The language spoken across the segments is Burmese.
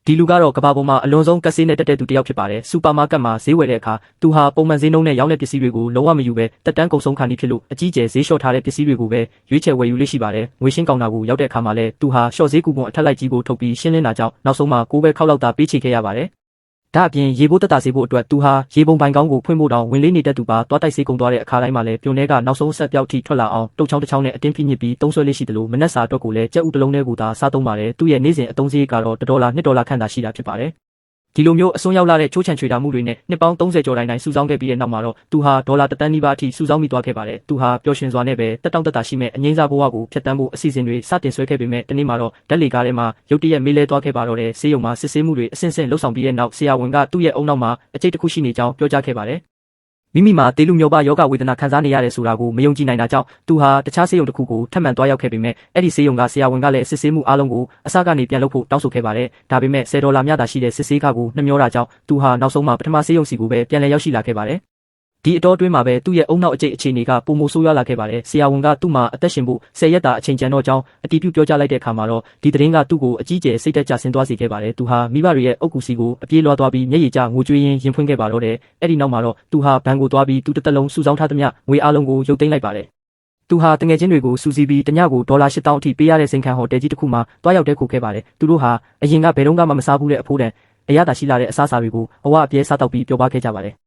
ဒီလူကတော့ကဘာပေါ်မှာအလွန်ဆုံးကက်ဆေးနဲ့တက်တဲ့သူတယောက်ဖြစ်ပါတယ်။စူပါမားကတ်မှာဈေးဝယ်တဲ့အခါသူဟာပုံမှန်ဈေးနှုန်းနဲ့ရောင်းတဲ့ပစ္စည်းတွေကိုလုံးဝမယူဘဲတက်တန်းကုန်ဆုံးခါနီးဖြစ်လို့အကြီးကျယ်ဈေးလျှော့ထားတဲ့ပစ္စည်းတွေကိုပဲရွေးချယ်ဝယ်ယူလေးရှိပါတယ်။ငွေရှင်းကောင်တာကိုရောက်တဲ့အခါမှာလည်းသူဟာရှော့ဈေးကူပွန်အထက်လိုက်ကြီးကိုထုတ်ပြီးရှင်းလင်းတာကြောင့်နောက်ဆုံးမှာ6ပဲခောက်လောက်သာပေးချေခဲ့ရပါတယ်။ဒါအပြင်ရေဘိုးတက်တာစေဖို့အတွက်သူဟာရေပုံပိုင်ကောင်းကိုဖွင့်ဖို့တောင်ဝင်လေးနေတဲ့သူပါတွားတိုက်စေးကုန်သွားတဲ့အခါတိုင်းမှာလည်းပြုံထဲကနောက်ဆုံးဆက်ပြောက်ထိထွက်လာအောင်တုတ်ချောင်းတစ်ချောင်းနဲ့အတင်းဖိညစ်ပြီးသုံးဆွဲလေးရှိတယ်လို့မနက်စာအတွက်ကိုလည်းကြက်ဥတစ်လုံးနဲ့ကိုသာစားသုံးပါတယ်။သူ့ရဲ့နေ့စဉ်အသုံးစရိတ်ကတော့$1 $2ခန့်သာရှိတာဖြစ်ပါတယ်။ဒီလိုမျိုးအစွန်းရောက်လာတဲ့ချိုးချံချွေတာမှုတွေနဲ့နှစ်ပေါင်း30ကျော်တိုင်းစုဆောင်းခဲ့ပြီးတဲ့နောက်မှာတော့သူဟာ$1 တန်းနီးပါးအထိစုဆောင်းမိသွားခဲ့ပါတယ်။သူဟာပျော်ရွှင်စွာနဲ့ပဲတက်တောင့်တက်တာရှိမဲ့အငိမ့်စားဘဝကိုဖျက်ဆီးဖို့အစီအစဉ်တွေစတင်ဆွဲခဲ့ပေမဲ့တနေ့မှာတော့ဓာတ်လေကားထဲမှာရုတ်တရက်မေးလဲသွားခဲ့ပါတော့တယ်။ဆေးရုံမှာစစ်ဆေးမှုတွေအဆင့်ဆင့်လှုပ်ဆောင်ပြီးတဲ့နောက်ဆရာဝန်ကသူ့ရဲ့အုံနောက်မှာအကျိတ်တစ်ခုရှိနေကြောင်းပြောကြားခဲ့ပါတယ်။မိမိမှာတေလူမျိုးပါယောဂဝေဒနာခံစားနေရတယ်ဆိုတာကိုမယုံကြည်နိုင်တာကြောင့်သူဟာတခြားဆေးရုံတစ်ခုကိုထပ်မံသွားရောက်ခဲ့ပေမဲ့အဲ့ဒီဆေးရုံကဆရာဝန်ကလည်းစစ်ဆေးမှုအားလုံးကိုအစကနေပြန်လုပ်ဖို့တောင်းဆိုခဲ့ပါတယ်။ဒါပေမဲ့$10မြတာရှိတဲ့စစ်ဆေးခါကိုနှမျောတာကြောင့်သူဟာနောက်ဆုံးမှာပထမဆေးရုံစီကိုပဲပြန်လည်ရောက်ရှိလာခဲ့ပါတယ်။ဒီအတော်အတွင်းမှာပဲသူ့ရဲ့အုံနောက်အကျိတ်အခြေအနေကပုံမိုဆိုးရွားလာခဲ့ပါတယ်။ဆရာဝန်ကသူ့မှာအသက်ရှင်ဖို့10ရက်တာအချိန်ကျန်တော့ကြောင်းအတည်ပြုပြောကြားလိုက်တဲ့အခါမှာတော့ဒီသတင်းကသူ့ကိုအကြီးကျယ်စိတ်သက်ကြဆင်းသွားစေခဲ့ပါတယ်။သူဟာမိဘတွေရဲ့အုပ်ကူစီကိုအပြေးလွှားသွားပြီးမျက်ရည်ကျငိုကြွေးရင်းရင်ဖွင့်ခဲ့ပါတော့တယ်။အဲ့ဒီနောက်မှာတော့သူဟာဘဏ်ကိုသွားပြီးသူတစ်သက်လုံးစုဆောင်းထားသမျှငွေအားလုံးကိုရုပ်သိမ်းလိုက်ပါတယ်။သူဟာတငယ်ချင်းတွေကိုစူးစီးပြီးတညကို$8,000အထိပေးရတဲ့စိန်ခံဟိုတယ်ကြီးတစ်ခုမှာတွားရောက်တဲ့ခုခဲ့ပါတယ်။သူတို့ဟာအရင်ကဘယ်တော့မှမစားဘူးတဲ့အဖိုးတန်အရသာရှိလာတဲ့အစားအစာတွေကိုအဝအပြဲစားတောက်ပြီးပျော်ပါခဲ့ကြပါတယ်။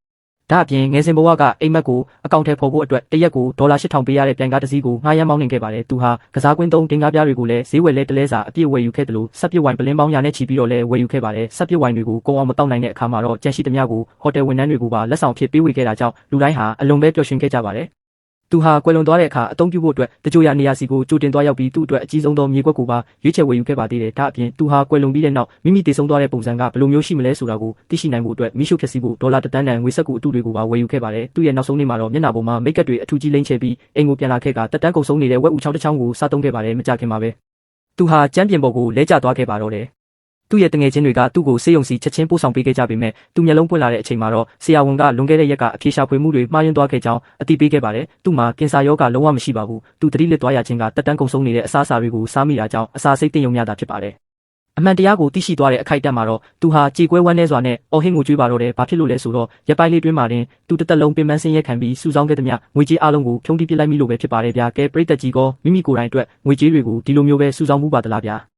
ဒါအပြင်ငယ်စဉ်ဘဝကအိမ်မက်ကိုအကောင့်ထဲဖော်ဖို့အတွက်တရက်ကို$8,000ပေးရတဲ့ပြန်ကားတစ်စီးကိုငှားရမ်းမောင်းနှင်ခဲ့ပါတယ်။သူဟာကစားကွင်းသုံးတင်ကားပြားတွေကိုလည်းဈေးဝယ်လဲတလဲစာအပြည့်ဝယ်ယူခဲ့တယ်လို့စပ်ပစ်ဝိုင်ပလင်းပေါင်းရာနဲ့ချီပြီးတော့လည်းဝယ်ယူခဲ့ပါတယ်။စပ်ပစ်ဝိုင်တွေကိုကုန်အောင်မတောက်နိုင်တဲ့အခါမှာတော့ကြန့်ရှိသမျှကိုဟိုတယ်ဝန်ထမ်းတွေကိုပါလက်ဆောင်ဖြစ်ပေးဝေခဲ့တာကြောင့်လူတိုင်းဟာအလွန်ပဲပျော်ရွှင်ခဲ့ကြပါတယ်။သူဟာကွယ်လွန်သွားတဲ့အခါအသုံးပြုဖို့အတွက်တကြိုရနေရာစီကိုကြိုတင်သွားရောက်ပြီးသူ့အတွက်အကြီးဆုံးသောမြေကွက်ကိုပါရွေးချယ်ဝယ်ယူခဲ့ပါသေးတယ်။ဒါအပြင်သူဟာကွယ်လွန်ပြီးတဲ့နောက်မိမိတည်ဆုံသွားတဲ့ပုံစံကဘယ်လိုမျိုးရှိမလဲဆိုတာကိုသိရှိနိုင်ဖို့အတွက်မိရှုဖြည့်ဆည်းဖို့$1 တန်းတန်ငွေစက္ကူအတုတွေကိုပါဝယ်ယူခဲ့ပါတယ်။သူ့ရဲ့နောက်ဆုံးနေ့မှာတော့မျက်နှာပေါ်မှာမိတ်ကပ်တွေအထူးကြီးလိမ့်ချပြီးအိမ်ကိုပြန်လာခဲ့ကတက်တန်းကုန်ဆုံးနေတဲ့ဝက်ဥချောင်းတစ်ချောင်းကိုစားသုံးခဲ့ပါတယ်။မကြခင်မှာပဲသူဟာကျမ်းပြင်ပေါ်ကိုလဲကျသွားခဲ့ပါတော့တယ်။သူ့ရဲ့တငယ်ချင်းတွေကသူ့ကိုဆေးရုံစီချက်ချင်းပို့ဆောင်ပေးခဲ့ကြပေမဲ့သူမျက်လုံးပွင့်လာတဲ့အချိန်မှာတော့ဆရာဝန်ကလွန်ခဲ့တဲ့ရက်ကအဖြေရှာဖွေမှုတွေမှားယွင်းသွားခဲ့ကြောင်းအသိပေးခဲ့ပါတယ်။သူ့မှာကင်ဆာရောဂါလုံးဝမရှိပါဘူး။သူသတိလစ်သွားရခြင်းကတက်တန်းကုန်ဆုံးနေတဲ့အစားအစာတွေကိုစားမိတာကြောင့်အစာစိတ်တင်ယုံရတာဖြစ်ပါတယ်။အမှန်တရားကိုသိရှိသွားတဲ့အခိုက်အတန့်မှာတော့သူဟာကြေကွဲဝမ်းနည်းစွာနဲ့အော်ဟစ်ငိုကြွေးပါတော့တယ်။ဘာဖြစ်လို့လဲဆိုတော့ရက်ပိုင်းလေးတွင်းမှာတင်သူတစ်သက်လုံးပင်ပန်းဆင်းရဲခံပြီးစုဆောင်းခဲ့သမျှငွေကြေးအားလုံးကိုဖြုံးတီးပစ်လိုက်မိလို့ပဲဖြစ်ပါတယ်ဗျာ။ကဲပရိသတ်ကြီးကမိမိကိုယ်တိုင်အတွက်ငွေကြေးတွေကိုဒီလိုမျိုးပဲစုဆောင်းမှုပါသလားဗျာ။